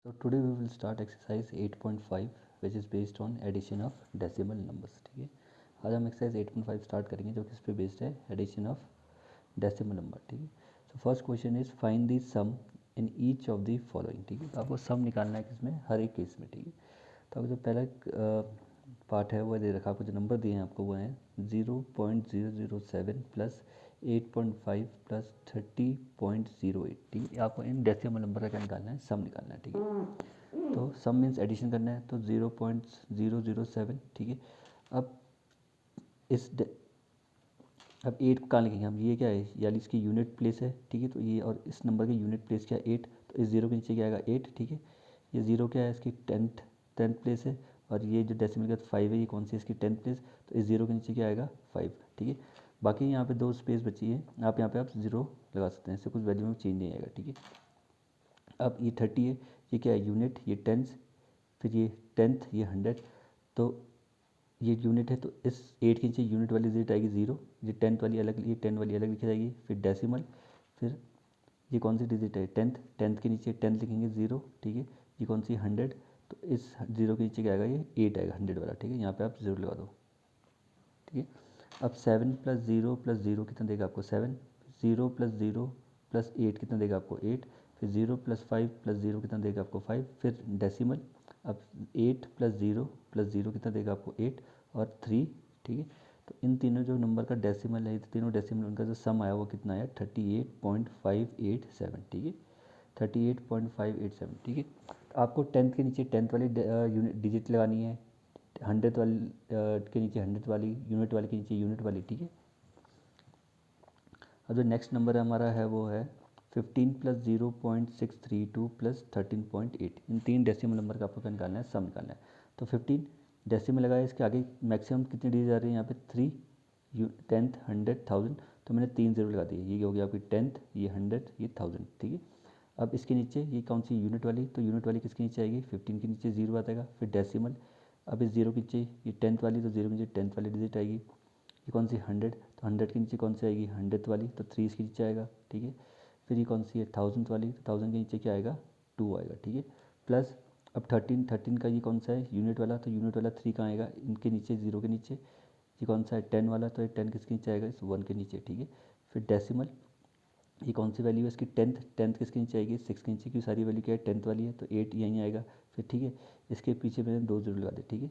So today we will start exercise 8.5 which is based on addition of decimal numbers. ठीक है, आज हम exercise 8.5 start करेंगे जो किस पे बेस्ड है, addition of decimal number. ठीक है, so first question is find the sum in each of the following. ठीक है, तो आपको sum निकालना है किसमें, हर एक केस में. ठीक है, तो आपको जो पहला पार्ट है वो दे रखा, आपको जो नंबर दिए हैं आपको वो है 0.007 प्लस 8.5 प्लस 30.08. ठीक है, आपको इन डेसिमल नंबर का क्या निकालना है, सम निकालना है. ठीक है, तो सम मीन्स एडिशन करना है, तो 0.007. ठीक है, अब इस अब 8 कहाँ लिखेंगे हम, ये क्या है, यानी इसकी यूनिट प्लेस है. ठीक है, तो ये और इस नंबर की यूनिट प्लेस क्या है 8, तो इस जीरो के नीचे क्या आएगा 8. ठीक है, ये जीरो क्या है, इसकी टेंथ प्लेस है, और ये जो डेसिमल का 5 है ये कौन सी इसकी 10th प्लेस, तो इस जीरो के नीचे क्या आएगा 5. ठीक है, बाकी यहाँ पे दो स्पेस बची है, आप यहाँ पे आप जीरो लगा सकते हैं, इससे कुछ वैल्यू में चेंज नहीं आएगा. ठीक है, अब ये 30 है, ये क्या है यूनिट, ये टेंथ, फिर ये टेंथ, ये 100, तो ये यूनिट है, तो इस 8 के नीचे यूनिट वाली डिजिट आएगी 0, ये टेंथ वाली अलग, ये 10 वाली अलग लिखी जाएगी, फिर डेसिमल, फिर ये कौन सी डिजिट है टेंथ के नीचे 10 लिखेंगे 0. ठीक है, ये कौन सी 100, तो इस 0 के नीचे क्या आएगा, ये 8 आएगा 100 वाला. ठीक है, यहाँ पे आप 0 लगा दो. ठीक है, अब 7 प्लस 0 प्लस 0 कितना देगा आपको 7, 0 प्लस 0 प्लस 8 कितना देगा आपको 8, फिर 0 प्लस 5 प्लस 0 कितना देगा आपको 5, फिर डेसिमल. अब 8 प्लस 0 प्लस 0 कितना देगा आपको 8 और 3. ठीक है, तो इन तीनों जो नंबर का डेसिमल है, तीनों डेसिमल उनका जो सम आया वो कितना आया 38.587. ठीक है, 38.587. ठीक है, तो आपको टेंथ के नीचे टेंथ वाली यूनिट डिजिट लगानी है, 100 वाली के नीचे 100 वाली, यूनिट वाली के नीचे यूनिट वाली. ठीक है, अब जो नेक्स्ट नंबर हमारा है वो है 15 प्लस 0.632 प्लस 13.8. इन तीन डेसिमल नंबर का आपको क्या निकालना है, सम निकालना है. तो 15 डेसिमल लगाया, इसके आगे मैक्सिमम कितनी डिजिट आ रही है यहाँ पे 3, टेंथ 100 1000, तो मैंने 3 0 लगा दिए, ये हो गया आपकी टेंथ, ये 100, ये 1000. ठीक है, अब इसके नीचे ये कौन सी यूनिट वाली, तो यूनिट वाली किसके नीचे आएगी 15 के नीचे 0 आ जाएगा, फिर डेसिमल. अब इस 0 के नीचे ये टेंथ वाली, तो 0 के नीचे टेंथ वाली डिजिट आएगी, ये कौन सी 100, तो 100 के नीचे कौन सी आएगी 100th वाली, तो 3 इसके नीचे आएगा. ठीक है, फिर ये कौन सी है 1000 वाली, तो 1000 के नीचे क्या आएगा 2 आएगा. ठीक है, प्लस अब 13 का ये कौन सा है यूनिट वाला, तो यूनिट वाला 3 कहाँ आएगा, इनके नीचे 0 के नीचे. ये कौन सा है 10 वाला, तो ये 10 किसके नीचे आएगा, इस 1 के नीचे. ठीक है, फिर डेसिमल, ये कौन सी वैल्यू है इसकी टेंथ किसके नीचे आएगी 6 के नीचे, की सारी वैल्यू क्या है 10th वाली है, तो 8 यहीं आएगा. फिर ठीक है, इसके पीछे मैंने 2 0 लगा दिए. ठीक है,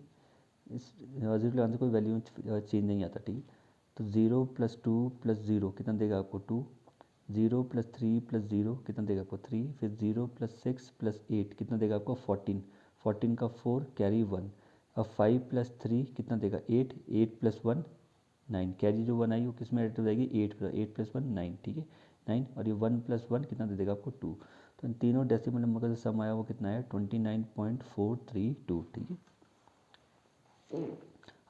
इस 0 लगाने से कोई वैल्यू चेंज नहीं आता. ठीक है, तो 0 प्लस 2 प्लस 0 कितना देगा आपको 2, 0 प्लस 3 प्लस 0 कितना देगा आपको 3, फिर 0 प्लस 6 प्लस 8 कितना देगा आपको 14, 14 का 4 कैरी 1. अब 5 प्लस 3 कितना देगा 8, 8 प्लस 1 9, कैरी जो 1 आई वो किस में एड हो जाएगी 8 प्लस 1 9. ठीक है, 9, और ये 1 प्लस 1 कितना दे देगा आपको 2. तो इन तीनों डेसिमल नंबर का जो सम आया वो कितना है 29.432. ठीक है,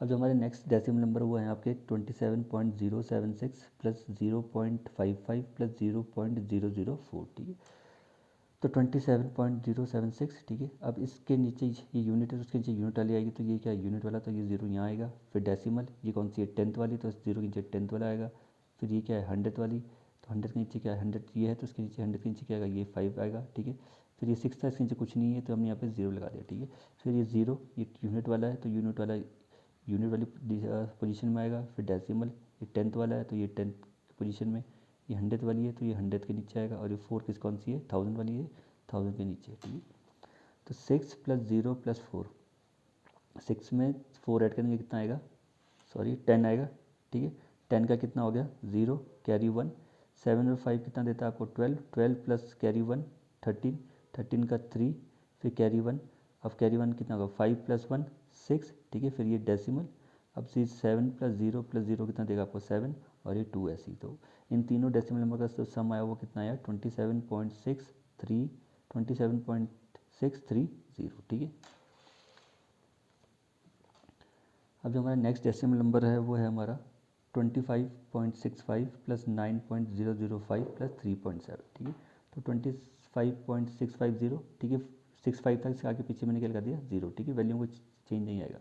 अब जो हमारे नेक्स्ट डेसिमल नंबर वो हैं आपके 27.076 प्लस 0.55 प्लस 0.004. ठीक है, तो 27.076. ठीक है, अब इसके नीचे ये यूनिट है, तो उसके नीचे यूनिट वाली आएगी, तो ये क्या यूनिट वाला, तो ये 0 यहाँ आएगा. फिर डेसिमल, ये कौन सी है टेंथ वाली, तो 0 के नीचे टेंथ वाला आएगा. फिर ये क्या है 100 वाली, तो 100 के नीचे क्या है 100 ये है, तो इसके नीचे 100 के नीचे क्या आएगा ये 5 आएगा. ठीक है, फिर ये 6 था, इसके नीचे कुछ नहीं है, तो हमने यहाँ पे 0 लगा दिया. ठीक है, फिर ये 0, ये यूनिट वाला है, तो यूनिट वाली पोजीशन में आएगा. फिर डेसिमल, ये टेंथ वाला है, तो ये टेंथ पोजीशन में, ये 100 वाली है, तो ये 100 के नीचे आएगा, और ये 4 किस कौन सी है 1000 वाली है, 1000 के नीचे. ठीक है, तो 6 प्लस 0 प्लस 4, 6 में 4 ऐड करेंगे कितना आएगा, सॉरी 10 आएगा. ठीक है, 10 का कितना हो गया 0 कैरी 1, 7 और 5 कितना देता है आपको 12, 12 प्लस कैरी 1 13, 13 का 3, फिर कैरी 1. अब कैरी 1 कितना होगा 5 प्लस 1 6. ठीक है, फिर ये डेसिमल, अब सी 7 प्लस 0 कितना देगा आपको 7, और ये 2 ऐसी. तो इन तीनों डेसिमल नंबर का जो सम आया वो कितना आया 27.630. ठीक है, अब जो हमारा नेक्स्ट डेसिमल नंबर है वो है हमारा 25.65 प्लस 9.005 प्लस 3.7. ठीक है, तो 25.650. ठीक है, 65 तक से आगे पीछे मैंने क्या लगा दिया 0. ठीक है, वैल्यू को चेंज नहीं आएगा.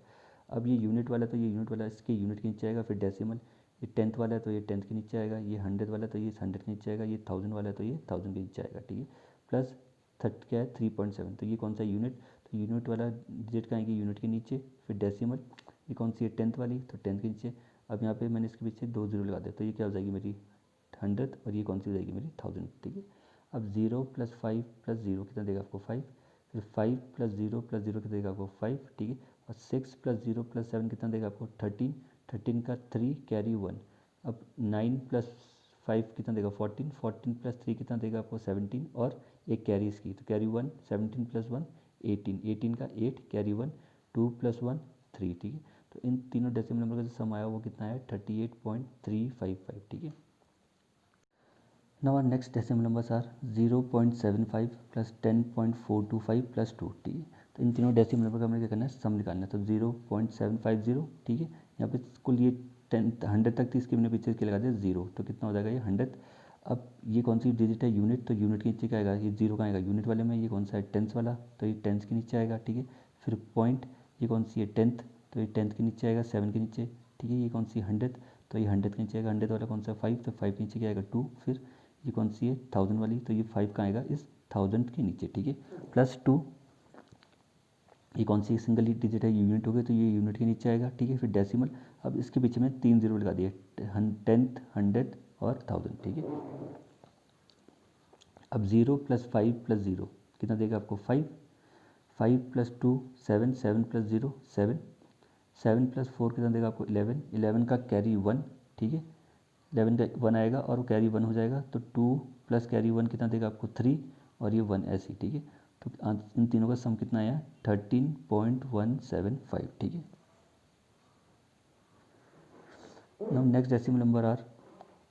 अब ये यूनिट वाला, तो ये यूनिट वाला इसके यूनिट के नीचे आएगा. फिर डेसिमल, ये टेंथ वाला है, तो ये टेंथ के नीचे आएगा. ये 100 वाला है, तो ये 100 के नीचे आएगा. ये 1000 वाला है, तो ये 1000 के नीचे आएगा. ठीक है, प्लस क्या है 3.7, तो ये कौन सा यूनिट, तो यूनिट वाला डिजिट का आएगी यूनिट के नीचे, फिर डेसिमल, ये कौन सी है 10th वाली, तो 10th के नीचे। अब यहाँ पे मैंने इसके पीछे 2 जीरो लगा दिया, तो ये क्या हो जाएगी मेरी 100 और ये कौन सी हो जाएगी मेरी 1000, ठीक है। अब 0 + 5 + 0 कितना देगा आपको 5, फिर 5 + 0 + 0 कितना देगा आपको 5, ठीक है। और 6 + 0 + 7 कितना देगा आपको 13, 13 का 3 कैरी 1। अब 9 + 5 कितना देगा 14, 14 + 3 कितना देगा आपको 17 और एक कैरी इसकी, तो कैरी 1, 17 + 1 18, 18 का 8 कैरी 1, 2 + 1 3, ठीक है। तो इन तीनों डेसिमल नंबर का जो सम आया वो कितना है 38.355, ठीक है। Now our next decimal numbers are 0.75 + 10.425 + 2, ठीक है। तो इन तीनों डेसिमल नंबर का हमें क्या करना है सम निकालना है, तो 0.750, ठीक है। यहाँ पे कुल ये 100 तक थी, इसके मैंने पीछे इसके लगा दिया 0, तो कितना हो जाएगा ये 100। अब ये कौन सी डिजिट है यूनिट, तो यूनिट के नीचे क्या आएगा, ये 0 का आएगा यूनिट वाले में, ये कौन सा है 10th वाला, तो ये 10th के नीचे आएगा, ठीक है। फिर पॉइंट, ये कौन सी है 10th, तो ये 10th के नीचे आएगा 7 के नीचे, ठीक है। ये कौन सी 100, तो ये 100 के नीचे आएगा, 100 वाला कौन सा 5, तो 5 के नीचे क्या आएगा 2, फिर ये कौन सी है 1000 वाली, तो ये 5 का आएगा इस 1000 के नीचे, ठीक है। +2, ये कौन सी सिंगल डिजिट है यूनिट हो गई, तो ये यूनिट के नीचे आएगा, ठीक है। फिर डेसिमल, अब इसके पीछे में 3 जीरो लगा दिए, 10th, 100 और 1000, ठीक है। अब 0 + 5 + 0 कितना देगा आपको 5, 5 + 2 7, 7 + 0 7, 7 + 4 कितना देगा आपको 11, 11 का कैरी 1, ठीक है। 11 का 1 आएगा और वो कैरी 1 हो जाएगा, तो 2 + कैरी 1 कितना देगा आपको 3 और ये 1 ऐसे, ठीक है। तो इन तीनों का सम कितना आया 13.175, ठीक है। Now next decimal number are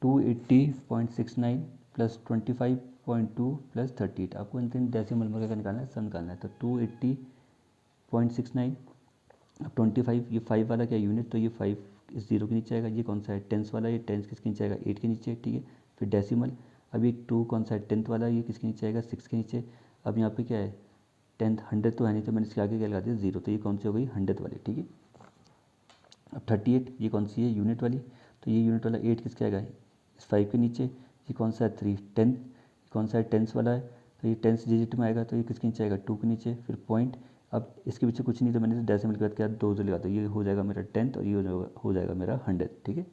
280.69 + 25.2 + 38। आपको इन तीन डेसिमल नंबर का निकालना है, सम निकालना है। तो 280.69, अब 25, ये 5 वाला क्या यूनिट, तो ये 5 इस 0 के नीचे आएगा, ये कौन सा है 10th वाला, ये 10th किसके नीचे आएगा 8 के नीचे, ठीक है। फिर डेसिमल, अब ये 2 कौन सा है 10th वाला, ये किसके नीचे आएगा 6 के नीचे। अब यहाँ पे क्या है 10th 100 तो है नहीं, तो मैंने इसके आगे क्या लगा दिया 0, तो ये कौन सी हो गई 100 वाली, ठीक है। अब 38, ये कौन सी है यूनिट वाली, तो ये यूनिट वाला 8 किसके आएगा इस 5 के नीचे। ये कौन सा है 3 10, कौन सा है 10th वाला है, तो ये 10th डिजिट में आएगा, तो ये किसके नीचे आएगा 2 के नीचे। फिर पॉइंट, अब इसके पीछे कुछ नहीं, तो मैंने डेसिमल के बाद क्या 2 जो लगा, तो ये हो जाएगा मेरा 10th और ये हो जाएगा मेरा 100, ठीक है।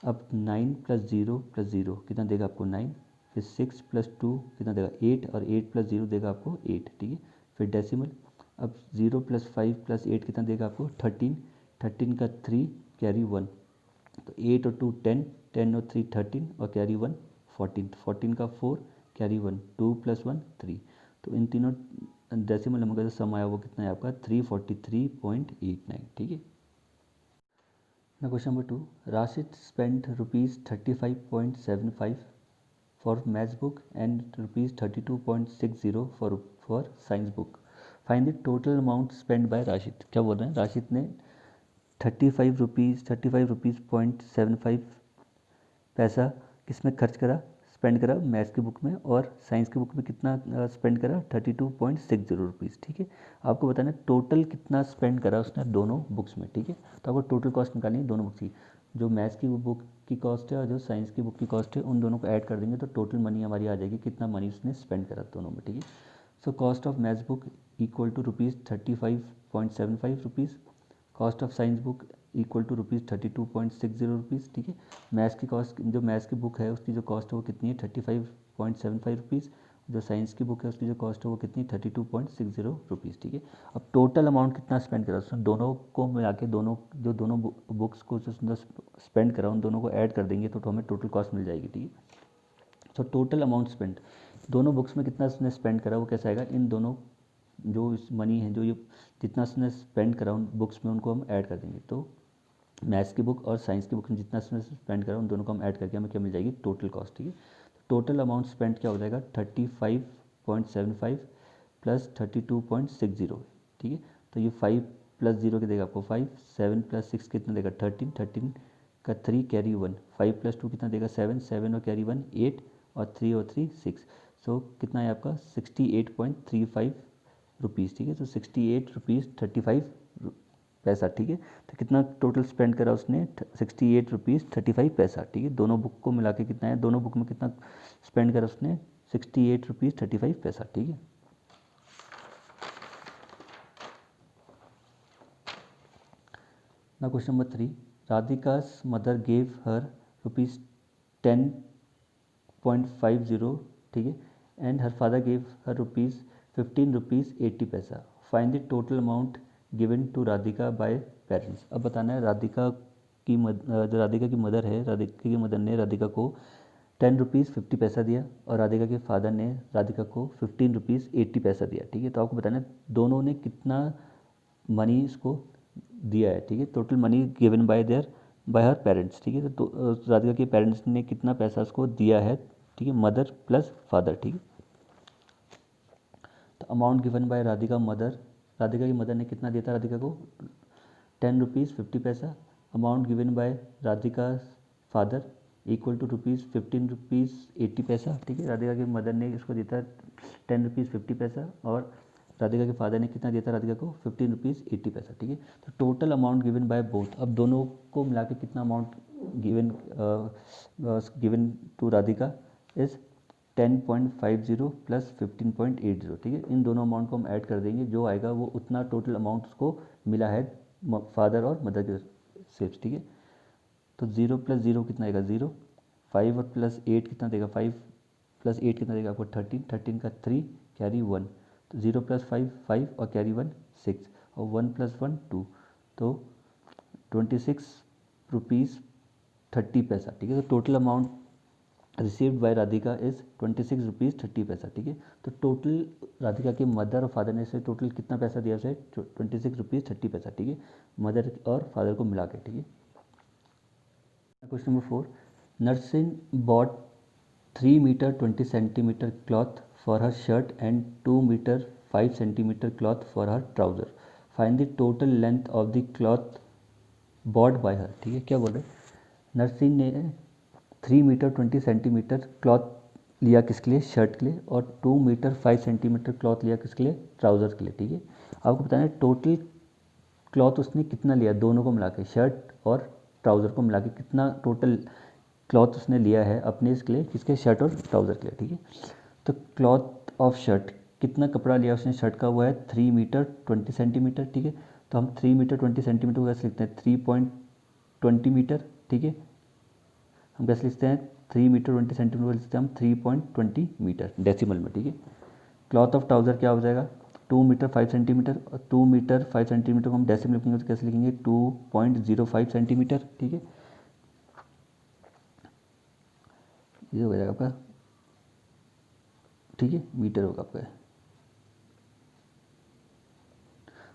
अब 9 + 0 + 0 कितना देगा आपको 9, फिर 6 + 2 कितना देगा 8 और 8 + 0 देगा आपको 8, ठीक है। फिर डेसिमल, अब 0 + 5 + 8 कितना देगा आपको 13, 13 का 3 कैरी 1, तो 8 और 2 10, 10 और 3 13 और कैरी 1 14, 14 का 4 कैरी 1, 2 + 1 3। तो इन तीनों डेसिमल नंबर का जो सम आया वो कितना है आपका 343.89, ठीक है। Now question number 2. Rashid spent ₹35.75 for maths book and ₹32.60 for science book. Find the total amount spent by Rashid. क्या बोल रहे हैं राशिद ने 35 रुपीज़ .75 पैसा किसमें खर्च करा स्पेंड करा मैथ्स की बुक में, और साइंस की बुक में कितना स्पेंड करा 32.60 रुपीज़, ठीक है। आपको बताना है टोटल कितना स्पेंड करा उसने दोनों बुक्स में, ठीक है। तो आपको टोटल कॉस्ट निकालनी है दोनों बुक्स की, जो मैथ्स की बुक की कॉस्ट है और जो साइंस की बुक की कॉस्ट है, उन दोनों को ऐड कर देंगे तो टोटल मनी हमारी आ जाएगी कितना मनी उसने स्पेंड करा दोनों में, ठीक है। So cost of maths book equal to ₹35.75, cost of science book equal to ₹32.60, ठीक है। मैथ्स की कॉस्ट, जो मैथ्स की बुक है उसकी जो कॉस्ट है वो कितनी है 35.75 रुपीज़, जो साइंस की बुक है उसकी जो कॉस्ट है वो कितनी 32.60 रुपीज़, ठीक है। अब टोटल अमाउंट कितना स्पेंड करा उसने दोनों को मिला के, दोनों बुक्स को जो स्पेंड करा उन दोनों को ऐड कर देंगे तो हमें टोटल कॉस्ट मिल जाएगी, ठीक है। तो टोटल अमाउंट स्पेंड दोनों बुक्स में कितना उसने स्पेंड करा वो कैसा आएगा, इन दोनों जो इस मनी है जो ये जितना उसने स्पेंड करा उन बुक्स में उनको हम ऐड कर देंगे, तो मैथ्स की बुक और साइंस की बुक में जितना उसने स्पेंड करा उन दोनों को हम ऐड करके हमें क्या मिल जाएगी टोटल कॉस्ट, ठीक है। टोटल अमाउंट स्पेंड क्या हो जाएगा 35.75 + 32.60, ठीक है। तो ये 5 + 0 के देगा आपको 5, 7 + 6 कितना देगा 13, 13 का 3 कैरी 1, 5 + 2 कितना देगा 7, 7 और कैरी 1 8 और 3 और 3 6। सो कितना है आपका 68.35 रुपीज़, ठीक है। तो 68 रुपीज़ 35 पैसा, ठीक है। तो कितना टोटल स्पेंड करा उसने 68 रुपीज़ 35 पैसा, ठीक है। दोनों बुक को मिला के कितना है, दोनों बुक में कितना स्पेंड करा उसने 68 रुपीज़ 35 पैसा, ठीक है। ना question number 3, Radhika's mother gave her ₹10.50, ठीक है, and her father gave her ₹15.80। Find the total amount given to Radhika by parents. अब बताना है राधिका की मदर है, राधिका की मदर ने राधिका को ₹10.50 दिया और राधिका के फादर ने राधिका को ₹15.80 दिया, ठीक है। तो आपको बताना है दोनों ने कितना मनी इसको दिया है, ठीक है। Total money given by her parents, ठीक है। तो राधिका के पेरेंट्स ने कितना पैसा उसको दिया है, ठीक है, मदर प्लस फादर, ठीक है। तो अमाउंट गिवन बाय राधिका की मदर ने कितना दिया था राधिका को, ₹10.50। Amount given by Radhika father equal to ₹15.80, ठीक है। राधिका की मदर ने इसको दिया था ₹10.50 और राधिका के फादर ने कितना दिया था राधिका को, ₹15.80, ठीक है। तो total amount given by both, अब दोनों को मिला के कितना amount given to Radhika is 10.50 plus 15.80, ठीक है। इन दोनों अमाउंट को हम ऐड कर देंगे, जो आएगा वो उतना टोटल अमाउंट उसको मिला है फादर और मदर के से, ठीक है। तो 0 प्लस 0 कितना आएगा 0, 5 और प्लस 8 कितना देगा 5 प्लस 8 कितना देगा आपको 13, 13 का 3 कैरी 1, तो 0 प्लस 5 5 और कैरी 1 6 और 1 प्लस 1 2, तो 26 रुपीज़ 30 पैसा, ठीक है। तो total amount received by Radhika is 26 rupees 30 पैसा, ठीक है। तो टोटल राधिका के मदर और फादर ने से टोटल कितना पैसा दिया उसे, 26 रुपीज़ 30 पैसा, ठीक है, मदर और फादर को मिला के, ठीक है। Question number 4, Nasreen bought 3 metre 20 centimetre cloth for her shirt and 2 metre 5 centimetre cloth for her trouser. Find the total length of the cloth bought by her, ठीक है। क्या बोल रहे हैं, नर्सिन ने 3 मीटर 20 सेंटीमीटर क्लॉथ लिया किसके लिए, शर्ट के लिए, और 2 मीटर 5 सेंटीमीटर क्लॉथ लिया किसके लिए, ट्राउज़र के लिए, ठीक है। आपको बताना है टोटल क्लॉथ उसने कितना लिया, दोनों को मिला के, शर्ट और ट्राउज़र को मिला के कितना टोटल क्लॉथ उसने लिया है अपने इसके लिए, किसके, शर्ट और ट्राउज़र के लिए, ठीक है। तो क्लॉथ ऑफ शर्ट, कितना कपड़ा लिया उसने शर्ट का, वो है 3 मीटर 20 सेंटीमीटर, ठीक है। तो हम 3 मीटर 20 सेंटीमीटर को कैसे लिखते हैं, 3.20 मीटर, ठीक है। हम कैसे लिखते हैं 3 मीटर 20 सेंटीमीटर को लिखते हैं हम 3.20 मीटर डेसिमल में, ठीक है। क्लॉथ ऑफ ट्राउज़र क्या हो जाएगा, 2 मीटर 5 सेंटीमीटर, और 2 मीटर 5 सेंटीमीटर को हम डेसिमल लिखेंगे तो कैसे लिखेंगे 2.05 सेंटीमीटर, ठीक है। ये हो जाएगा आपका, ठीक है, मीटर होगा आपका।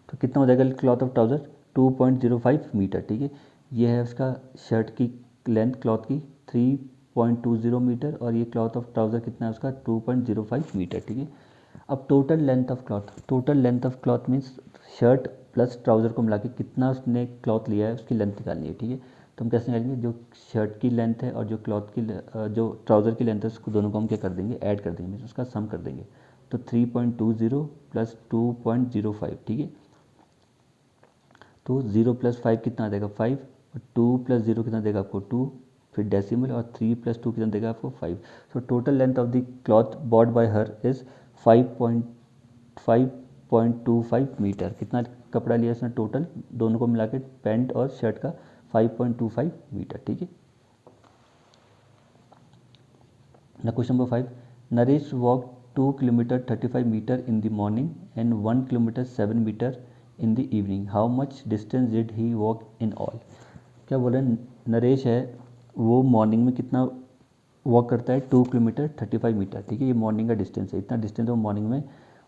तो कितना हो जाएगा क्लॉथ ऑफ ट्राउज़र, 2.05 मीटर, ठीक है। ये है उसका शर्ट की लेंथ क्लॉथ की 3.20 मीटर, और ये क्लॉथ ऑफ ट्राउज़र कितना है उसका 2.05 मीटर, ठीक है। अब total length of cloth means shirt plus trouser को मिला के कितना उसने क्लॉथ लिया है उसकी लेंथ निकालनी है, ठीक है। तो हम कैसे निकालेंगे, जो शर्ट की लेंथ है और जो जो ट्राउज़र की लेंथ है उसको दोनों को हम क्या कर देंगे, ऐड कर देंगे, मीन्स उसका सम कर देंगे। तो 3.20 प्लस 2.05, ठीक है। तो 0 प्लस 5 कितना देगा 5, और 2 प्लस 0 कितना देगा आपको 2, फिर डेसिमल, और 3 प्लस 2 कितना देगा आपको 5। So total length of the cloth bought by her is 5.25 metre. कितना कपड़ा लिया इसने टोटल, दोनों को मिला के पैंट और शर्ट का 5.25 मीटर, ठीक है। ना question number 5, Naresh walk 2 kilometre 35 metre in the morning and 1 kilometre 7 metre in the evening, how much distance did he walk in all. क्या बोल रहे हैं, नरेश है वो मॉर्निंग में कितना वॉक करता है, 2 किलोमीटर 35 मीटर, ठीक है। ये मॉर्निंग का डिस्टेंस है, इतना डिस्टेंस वो मॉर्निंग में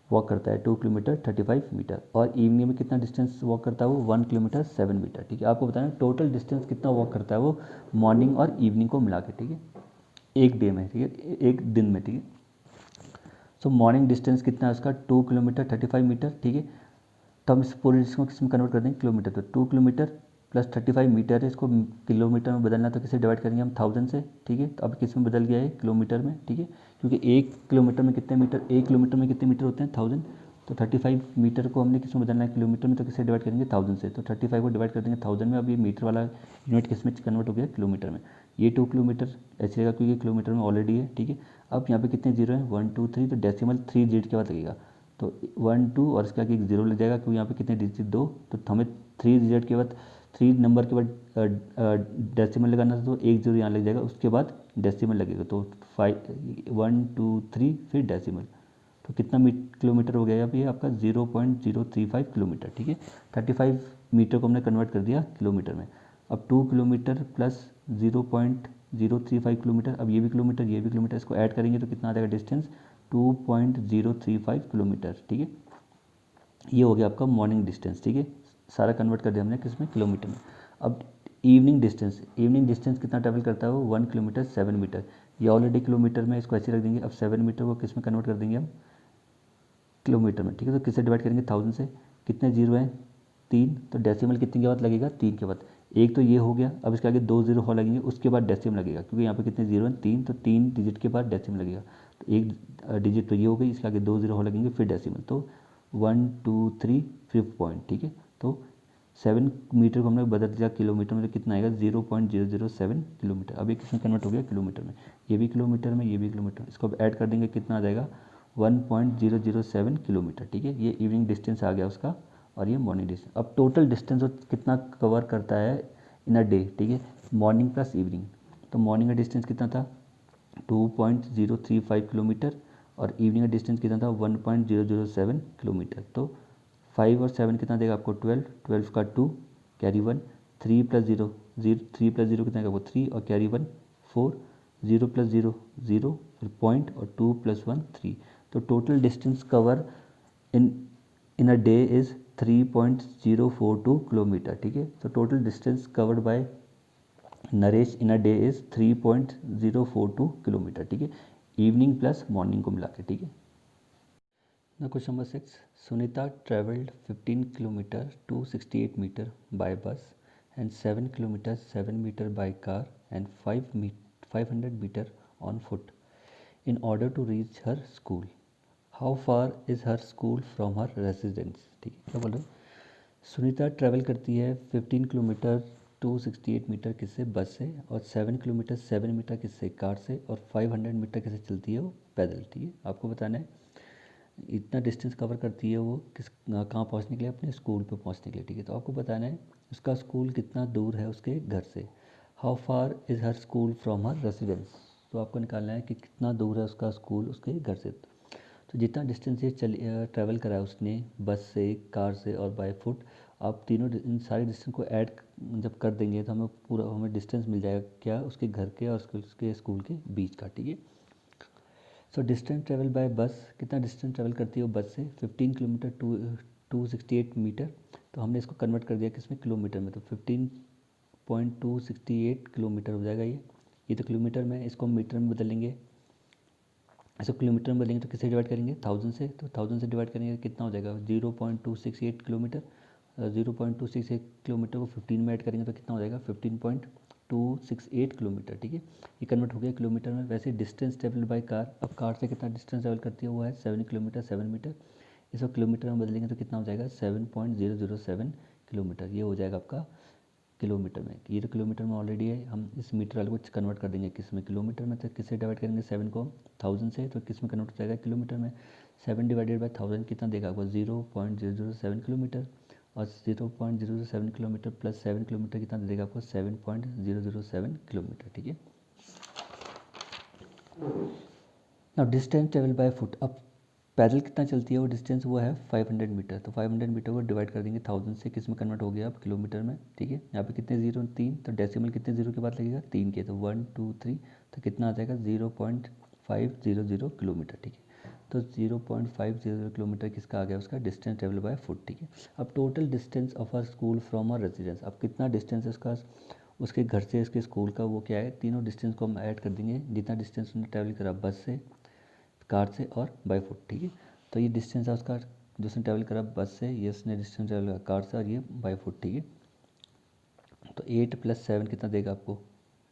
वॉक करता है 2 किलोमीटर 35 मीटर, और इवनिंग में कितना डिस्टेंस वॉक करता है वो 1 किलोमीटर 7 मीटर, ठीक है। आपको बताना टोटल डिस्टेंस कितना वॉक करता है वो मॉर्निंग और इवनिंग को मिला के, ठीक है, एक डे में, ठीक है, एक दिन में, ठीक है। सो मॉर्निंग डिस्टेंस कितना है उसका 2 किलोमीटर 35 मीटर, ठीक है। तो हम इस पूरे डिस्टेंस को किस में कन्वर्ट कर देंगे, किलोमीटर, तो 2 किलोमीटर प्लस 35 मीटर है, इसको किलोमीटर में बदलना तो किसे डिवाइड करेंगे हम 1000 से, ठीक है। तो अब किस में बदल गया है, किलोमीटर में, ठीक है, क्योंकि 1 किलोमीटर में कितने मीटर, 1 किलोमीटर में कितने मीटर होते हैं 1000, तो 35 मीटर को हमने किस में बदलना है, किलोमीटर में, तो किसे डिवाइड करेंगे 1000 से, तो 35 को डिवाइड कर देंगे 1000 में। अब ये मीटर वाला यूनिट किस में कन्वर्ट हो गया, किलोमीटर में। ये 2 किलोमीटर ऐसे रहेगा क्योंकि किलोमीटर में ऑलरेडी है, ठीक है। अब यहाँ पे कितने जीरो हैं, 1 2 3, तो डेसिमल 3 डिजिट के बाद लगेगा, तो 1 2 और इसके आगे एक जीरो लग जाएगा, क्योंकि यहाँ पे कितने डिजिट 2, तो हमें 3 डिजिट के बाद 3 नंबर के बाद डेसिमल लगाना था, तो एक जीरो यहाँ लग जाएगा, उसके बाद डेसिमल लगेगा, तो 1 2 3 फिर डेसिमल, तो कितना किलोमीटर हो गया अब ये आपका 0.035 किलोमीटर, ठीक है। 35 मीटर को हमने कन्वर्ट कर दिया किलोमीटर में। अब 2 किलोमीटर प्लस 0.035 किलोमीटर, अब ये भी किलोमीटर ये भी किलोमीटर, इसको ऐड करेंगे तो कितना आ जाएगा डिस्टेंस, 2.035 किलोमीटर, ठीक है। ये हो गया आपका मॉर्निंग डिस्टेंस, ठीक है। सारा कन्वर्ट कर दिया हमने किसमें, किलोमीटर में। अब इवनिंग डिस्टेंस कितना ट्रैवल करता है वो, 1 किलोमीटर 7 मीटर, ये ऑलरेडी किलोमीटर में, इसको ऐसे रख देंगे। अब 7 मीटर को किस में कन्वर्ट कर देंगे हम, किलोमीटर में, ठीक है। तो किससे डिवाइड करेंगे, 1000 से, कितने जीरो हैं, 3, तो डेसिमल कितने के बाद लगेगा, 3 के बाद, एक तो ये हो गया। अब इसके आगे 2 जीरो और लगेंगे, उसके बाद डेसिमल लगेगा, क्योंकि यहाँ पे कितने जीरो हैं, 3, तो 3 डिजिट के बाद डेसिमल लगेगा, तो एक डिजिट तो ये हो गई, इसके आगे 2 जीरो और लगेंगे, फिर डेसिमल, तो 1 2 3 5 पॉइंट, ठीक है। तो 7 मीटर को हमने बदल दिया किलोमीटर में, तो कितना आएगा, 0.007 किलोमीटर। अब ये किसमें कन्वर्ट हो गया, किलोमीटर में, ये भी किलोमीटर में, ये भी किलोमीटर में, इसको अब ऐड कर देंगे, कितना आ जाएगा, 1.007 किलोमीटर, ठीक है। ये इवनिंग डिस्टेंस आ गया उसका, और ये मॉर्निंग डिस्टेंस। अब टोटल डिस्टेंस कितना कवर करता है इन अ डे, ठीक है, मॉर्निंग प्लस इवनिंग। तो मॉर्निंग का डिस्टेंस कितना था, 2.035 किलोमीटर, और इवनिंग का डिस्टेंस कितना था, 1.007 किलोमीटर। तो 5 और 7 कितना देगा आपको, 12, 12 का 2 carry 1, 3 plus zero, 3 plus zero कितना देगा आपको, 3 और कैरी 1 4, 0 प्लस जीरो 0, फिर पॉइंट, और 2 प्लस 1 3। तो total distance cover in in a day is 3.042 kilometre, ठीक है। तो total distance covered by Naresh in a day is 3.042 kilometre, ठीक है, इवनिंग प्लस मॉर्निंग को मिला के, ठीक है। Now question number 6. Sunita traveled 15 kilometer 268 meter by bus and 7 kilometers 7 meter by car and 500 meter on foot in order to reach her school. How far is her school from her residence? ठीक है, क्या बोल रहे हैं, Sunita travel करती है 15 kilometre 268 metre किससे, बस से, और 7 किलोमीटर 7 मीटर किससे, कार से, और 500 मीटर किससे चलती है वो, पैदल, ठीक है। आपको बताना है इतना डिस्टेंस कवर करती है वो कहाँ पहुँचने के लिए, अपने स्कूल पे पहुँचने के लिए, ठीक है। तो आपको बताना है उसका स्कूल कितना दूर है उसके घर से, how far is her school from her residence. तो आपको निकालना है कि कितना दूर है उसका स्कूल उसके घर से। तो जितना डिस्टेंस ये ट्रैवल करा है उसने, बस से, कार से और बाय फुट, आप तीनों इन सारे डिस्टेंस को ऐड जब कर देंगे तो हमें डिस्टेंस मिल जाएगा क्या, उसके घर के और उसके स्कूल के बीच का, ठीक है। सो डिस्टेंस ट्रेवल बाय बस, कितना डिस्टेंस ट्रेवल करती है वो बस से, 15 किलोमीटर 268 मीटर, तो हमने इसको कन्वर्ट कर दिया किसमें, किलोमीटर में, तो 15.268 किलोमीटर हो जाएगा ये तो किलोमीटर में, इसको हम मीटर में बदलेंगे, इसको किलोमीटर में बदलेंगे तो किससे डिवाइड करेंगे, 1000 से, तो 1000 से डिवाइड करेंगे तो कितना हो जाएगा, 0.268 किलोमीटर, 0.268 किलोमीटर को 15 में ऐड करेंगे तो कितना हो जाएगा, 15.268 किलोमीटर, ठीक है। ये कन्वर्ट हो गया किलोमीटर में। वैसे डिस्टेंस ट्रेवल बाय कार, अब कार से कितना डिस्टेंस ट्रेवल करती है वो है 7 किलोमीटर 7 मीटर, इसको किलोमीटर में बदलेंगे तो कितना हो जाएगा, 7.007 किलोमीटर, ये हो जाएगा आपका किलोमीटर में। ये तो किलोमीटर में ऑलरेडी है, हम इस मीटर वाले को कन्वर्ट कर देंगे किस में, किलोमीटर में। तो किससे डिवाइड करेंगे, 7 को 1000 से, तो किस में कन्वर्ट हो जाएगा, किलोमीटर में। 7 डिवाइडेड बाय 1000 कितना देगा आपको, 0.007 किलोमीटर, और 0.007 किलोमीटर प्लस 7 किलोमीटर कितना देगा आपको, 7.007 किलोमीटर, ठीक है। Now distance travel by foot, अब पैदल कितना चलती है वो डिस्टेंस, वो है 500 मीटर, तो 500 मीटर को डिवाइड कर देंगे 1000 से, किस में कन्वर्ट हो गया अब, किलोमीटर में, ठीक है। यहाँ पे कितने जीरो, 3, तो डेसिमल कितने जीरो के बाद लगेगा, 3 के, तो 1 2 3, तो कितना आ जाएगा 0.500 किलोमीटर, ठीक है। तो 0.500 किलोमीटर किसका आ गया, उसका डिस्टेंस ट्रेवल बाय फुट, ठीक है। अब total distance of our school from our residence, अब कितना डिस्टेंस है उसका, उसके घर से उसके स्कूल का, वो क्या है, तीनों डिस्टेंस को हम ऐड कर देंगे, जितना डिस्टेंस उसने ट्रैवल करा बस से, कार से और बाय फुट, ठीक है। तो ये डिस्टेंस है उसका जो उसने ट्रैवल करा बस से, ये उसने डिस्टेंस ट्रैवल करा कार से, और ये बाय फुट, ठीक है। तो 8 प्लस 7 कितना देगा आपको,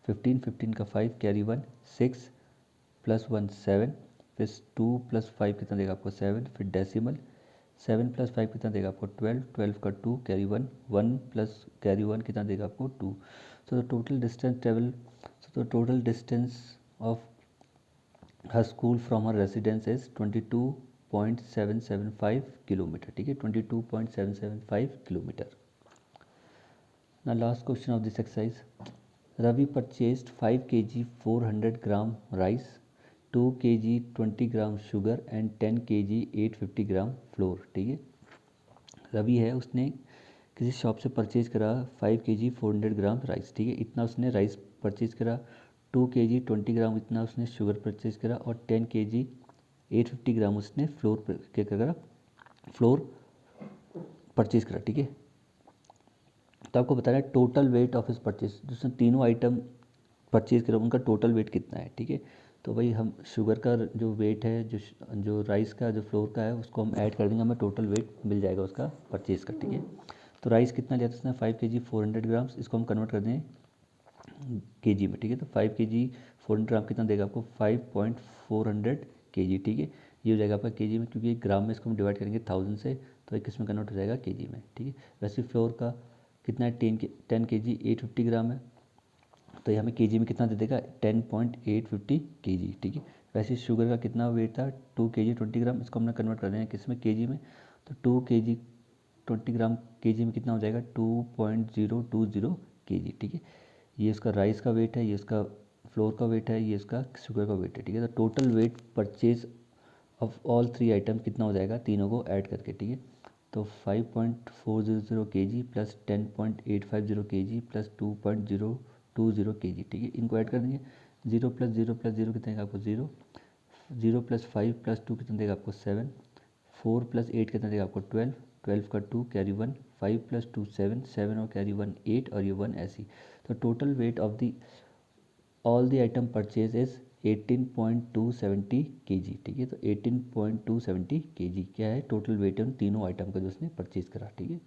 15, 15 का 5 कैरी 1 6 प्लस 1 7, फिर 2 प्लस 5 कितना देगा आपको 7, फिर डेसिमल 7 प्लस 5 कितना देगा आपको 12, 12 का 2 कैरी 1 1 प्लस कैरी 1 कितना देगा आपको 2। So the total distance travel, so the total distance of her school from her residence is 22.775 kilometre, ठीक है, 22.775 किलोमीटर। ना last question of this exercise, Ravi purchased 5 kg 400 gram rice, 2 kg 20 gram sugar and 10 kg 850 gram flour, ठीक है। रवि है, उसने किसी shop से purchase करा 5 kg 400 ग्राम राइस, ठीक है, इतना उसने राइस परचेज़ करा, 2 kg 20 ग्राम इतना उसने शुगर परचेज़ करा और 10 kg 850 ग्राम उसने फ्लोर क्या करा, फ्लोर परचेज़ करा, ठीक है। तो आपको बताना है टोटल वेट ऑफ इस परचेज, जिसने तीनों आइटम परचेज़ करा उनका टोटल वेट कितना है, ठीक है। तो भाई हम शुगर का जो वेट है, जो राइस का जो फ्लोर का है, उसको हम ऐड कर देंगे, हमें टोटल वेट मिल जाएगा उसका परचेज़ का, ठीक है। तो राइस कितना लिया था उसने 5 kg 400 ग्राम्स, इसको हम कन्वर्ट कर दें केजी में, ठीक है। तो 5 kg 400 ग्राम कितना देगा आपको 5.400 kg, ठीक है। ये हो जाएगा आपका केजी में, क्योंकि ग्राम में इसको हम डिवाइड करेंगे 1000 से, तो एक किस में कन्वर्ट हो जाएगा केजी में, ठीक है। वैसे फ्लोर का कितना है 10 kg 850 ग्राम है, तो ये हमें केजी में कितना दे देगा 10.850 kg, ठीक है। वैसे शुगर का कितना वेट था 2 kg 20 ग्राम, इसको हमने कन्वर्ट कर देना किस में केजी में, तो 2 kg 20 ग्राम केजी में कितना हो जाएगा 2.020 kg, ठीक है। ये इसका राइस का वेट है, ये इसका फ्लोर का वेट है, ये इसका शुगर का वेट है, ठीक है। तो total weight purchase of all 3 item कितना हो जाएगा तीनों को ऐड करके, ठीक है। तो 5.400 kg plus 10.850 kg plus 2.020 kg, ठीक है, इनको ऐड कर देंगे। 0 प्लस 0 कितना देगा आपको 0, 0 प्लस 5 प्लस 2 कितना देगा आपको 7, 4 प्लस 8 कितना देगा आपको 12, 12 का 2 कैरी 1, 5 प्लस 2 7, 7 और कैरी 1 8 और ये 1 ऐसी। तो total weight of the all the item purchase is 18.270 kg, ठीक है। तो 18.270 kg क्या है टोटल वेट है उन तीनों आइटम का जो उसने परचेज करा, ठीक है।